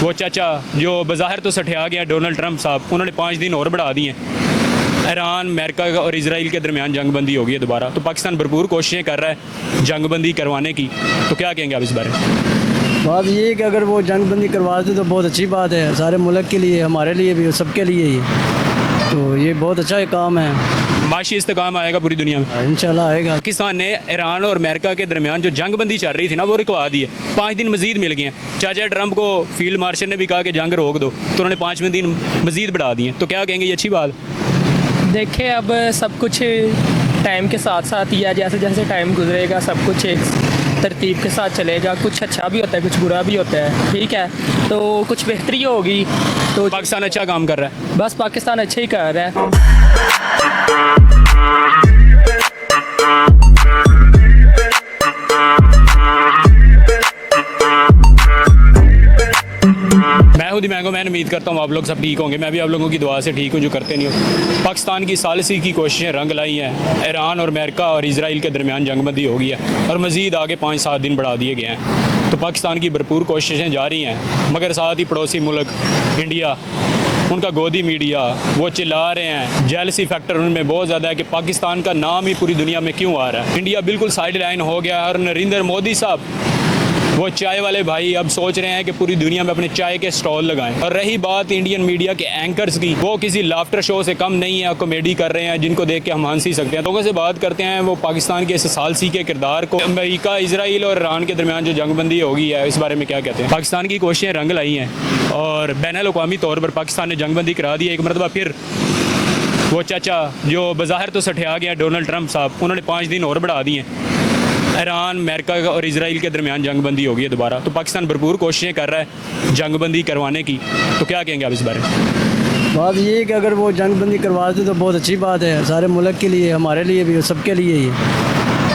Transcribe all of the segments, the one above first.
वो चाचा जो बाहर तो सठिया गया डोनाल्ड ट्रंप साहब, उन्होंने 5 दिन और बढ़ा दिए। ईरान, अमेरिका और इजराइल के दरमियान जंग बंदी होगी है दोबारा। तो पाकिस्तान भरपूर कोशिशें कर रहा है जंग बंदी करवाने की। तो क्या कहेंगे आप इस बारे में? बात ये है कि अगर वो जंग बंदी करवा दे तो बहुत अच्छी बात है, सारे मुल्क के लिए, हमारे लिए भी, सबके लिए ही। तो ये बहुत अच्छा काम है, माशी इस्तेकाम आएगा पूरी दुनिया में इंशाल्लाह आएगा। पाकिस्तान ने ईरान और अमेरिका के दरमियान जो जंग बंदी चल रही थी ना, वो रुकवा दी है। 5 दिन मजीद मिल गए हैं। चाचा ट्रंप को फील्ड मार्शल ने भी कहा कि जंग रोक दो, तो उन्होंने 5वें दिन मजीद बढ़ा दिए। तो क्या कहेंगे, ये अच्छी बात? देखिए, अब सब कुछ टाइम के साथ साथ ही है, जैसे जैसे टाइम गुजरेगा सब कुछ एक तरतीब के साथ चलेगा। कुछ अच्छा भी होता है, कुछ बुरा भी होता है, ठीक है। तो कुछ बेहतरी होगी तो पाकिस्तान अच्छा काम कर रहा है। बस पाकिस्तान अच्छा ही कर रहा है। मैं खुद महंगो, मैं उम्मीद करता हूँ आप लोग सब ठीक होंगे। मैं भी आप लोगों की दुआ से ठीक हूँ जो करते नहीं हो। पाकिस्तान की सालिसी की कोशिशें रंग लाई हैं। ईरान और अमेरिका और इजराइल के दरमियान जंगबंदी हो गई है और मज़ीद आगे 5-7 दिन बढ़ा दिए गए हैं। तो पाकिस्तान की भरपूर कोशिशें जारी हैं, मगर साथ ही पड़ोसी मुल्क इंडिया, उनका गोदी मीडिया, वो चिल्ला रहे हैं। जेलसी फैक्टर उनमें बहुत ज़्यादा है कि पाकिस्तान का नाम ही पूरी दुनिया में क्यों आ रहा है। इंडिया बिल्कुल साइड लाइन हो गया। और नरेंद्र मोदी साहब, वो चाय वाले भाई, अब सोच रहे हैं कि पूरी दुनिया में अपने चाय के स्टॉल लगाएं। और रही बात इंडियन मीडिया के एंकर्स की, वो किसी लाफ्टर शो से कम नहीं है, कॉमेडी कर रहे हैं जिनको देख के हम हंस ही सकते हैं। लोगों से बात करते हैं वो पाकिस्तान के इस सालसी के किरदार को, अमेरिका, इजराइल और ईरान के दरमियान जो जंगबंदी होगी है, इस बारे में क्या कहते हैं? पाकिस्तान की कोशिशें रंग लाई हैं और बैनुल-अक़वामी तौर पर पाकिस्तान ने जंगबंदी करा दी है एक मरतबा फिर। वो चाचा जो बाहर तो सठिया गया डोनाल्ड ट्रंप साहब, उन्होंने 5 दिन और बढ़ा दिए। ईरान, अमेरिका और इजराइल के दरमियान जंग बंदी होगी है दोबारा। तो पाकिस्तान भरपूर कोशिशें कर रहा है जंग बंदी करवाने की। तो क्या कहेंगे आप इस बारे में? बात ये है कि अगर वो जंग बंदी करवा दे तो बहुत अच्छी बात है, सारे मुल्क के लिए, हमारे लिए भी, सबके लिए ही।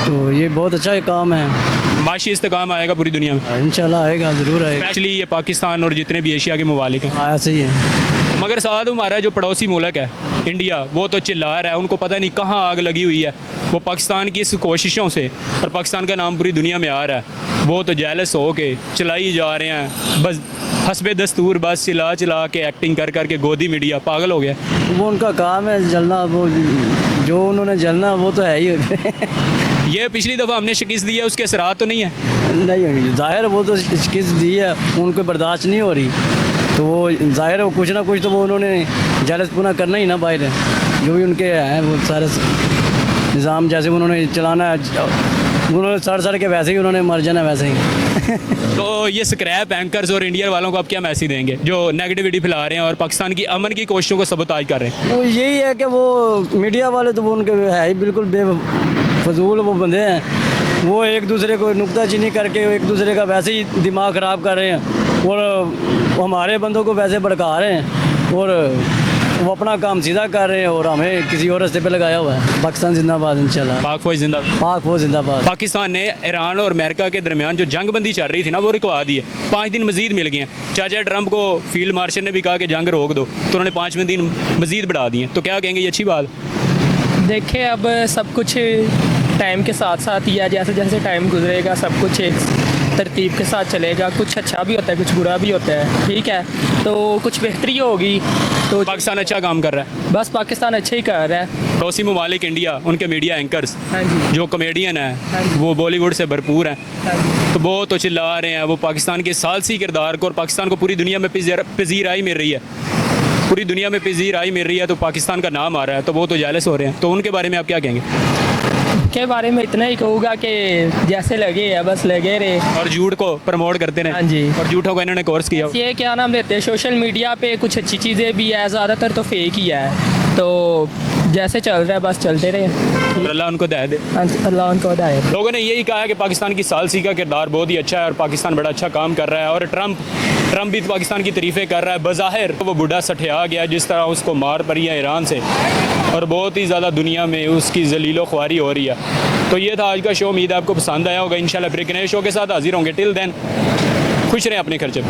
तो ये बहुत अच्छा काम है, माशी इस्तेकाम आएगा पूरी दुनिया में इंशाल्लाह आएगा, ज़रूर आएगा। स्पेशली ये पाकिस्तान और जितने भी एशिया के ममालिक हैं। हाँ, ऐसे ही है। मगर साथ हमारा जो पड़ोसी मुल्क है इंडिया, वो तो चिल्ला रहा है। उनको पता नहीं कहाँ आग लगी हुई है। वो पाकिस्तान की इस कोशिशों से और पाकिस्तान का नाम पूरी दुनिया में आ रहा है, वो तो जेलस हो के चलाई जा रहे हैं। बस हस्बे दस्तूर, बस चिल्ला चिल्ला के एक्टिंग कर कर के गोदी मीडिया पागल हो गया। वो उनका काम है जलना, वो जो उन्होंने जलना वो तो है ही। ये पिछली दफ़ा हमने शिकस्त दी है, उसके असरात तो नहीं है? नहीं, ज़ाहिर वो तो शिकस्त दी है, उनको बर्दाश्त नहीं हो रही। तो वो ज़ाहिर है कुछ ना कुछ तो वो उन्होंने जेलस पुना करना ही ना बाहर, जो भी उनके हैं वो सारे निज़ाम जैसे उन्होंने चलाना है, उन्होंने सड़ के वैसे ही उन्होंने मर जाना वैसे ही। तो ये स्क्रैप एंकर्स और इंडियन वालों को आप क्या मैसेज देंगे जो नेगेटिविटी फैला रहे हैं और पाकिस्तान की अमन की कोशिशों को सबूताज कर रहे हैं? वो यही है कि वो मीडिया वाले तो वो उनके है ही बिल्कुल बेफजूल वो बंदे हैं। वो एक दूसरे को नुक्ताचीनी करके एक दूसरे का वैसे ही दिमाग ख़राब कर रहे हैं और हमारे बंदों को वैसे भड़का रहे हैं और वो अपना काम सीधा कर रहे हैं और हमें किसी और रास्ते पे लगाया हुआ है। पाकिस्तान जिंदाबाद, इंशाल्लाह। पाक फौज जिंदाबाद। पाक फौज जिंदाबाद। पाकिस्तान ने ईरान और अमेरिका के दरमियान जो जंग बंदी चल रही थी ना, वो रुकवा दी है। 5 दिन मजीद मिल गए हैं। चाचा ट्रंप को फील्ड मार्शल ने भी कहा कि जंग रोक दो, तो उन्होंने 5वें दिन मजीद बढ़ा दिए। तो क्या कहेंगे, ये अच्छी बात? देखिए, अब सब कुछ टाइम के साथ साथ ही है, जैसे जैसे टाइम गुजरेगा सब कुछ एक तरतीब के साथ चलेगा। कुछ अच्छा भी होता है, कुछ बुरा भी होता है, ठीक है। तो कुछ बेहतरी होगी तो पाकिस्तान अच्छा काम कर रहा है। बस पाकिस्तान अच्छा ही कर रहा है। पड़ोसी ममालिक इंडिया, उनके मीडिया एंकर्स, हाँ जी, जो कॉमेडियन हाँ है, जी। वो बॉलीवुड से भरपूर हैं, हाँ जी। तो वो तो चिल्ला रहे हैं। वो पाकिस्तान के सालसी किरदार को और पाकिस्तान को पूरी दुनिया में पजीराई मिल रही है, पूरी दुनिया में पजीराई मिल रही है, तो पाकिस्तान का नाम आ रहा है, तो वो तो जेलस हो रहे हैं। तो उनके बारे में आप क्या कहेंगे? के बारे में इतना ही कहूँगा कि जैसे लगे है बस लगे रहे और झूठ को प्रमोट करते रहे। हाँ जी। और झूठों को इन्होंने कोर्स किया। ये क्या नाम लेते हैं, सोशल मीडिया पे कुछ अच्छी चीज़ें भी है, ज़्यादातर तो फेक ही है। तो जैसे चल रहा है बस चलते रहे, और अल्लाह उनको दया दे। अल्लाह उनको हिदायत। लोगों ने यही कहा है कि पाकिस्तान की सालसी का किरदार बहुत ही अच्छा है और पाकिस्तान बड़ा अच्छा काम कर रहा है। और ट्रंप भी पाकिस्तान की तारीफ़ें कर रहा है। बज़ाहिर वो बूढ़ा सठिया गया, जिस तरह उसको मार पड़ी है ईरान से, और बहुत ही ज़्यादा दुनिया में उसकी जलीलो ख्वारी हो रही है। तो ये था आज का शो। उम्मीद है आपको पसंद आया होगा। इंशाल्लाह फिर एक नए शो के साथ हाजिर होंगे। टिल देन खुश रहें अपने खर्चे पर।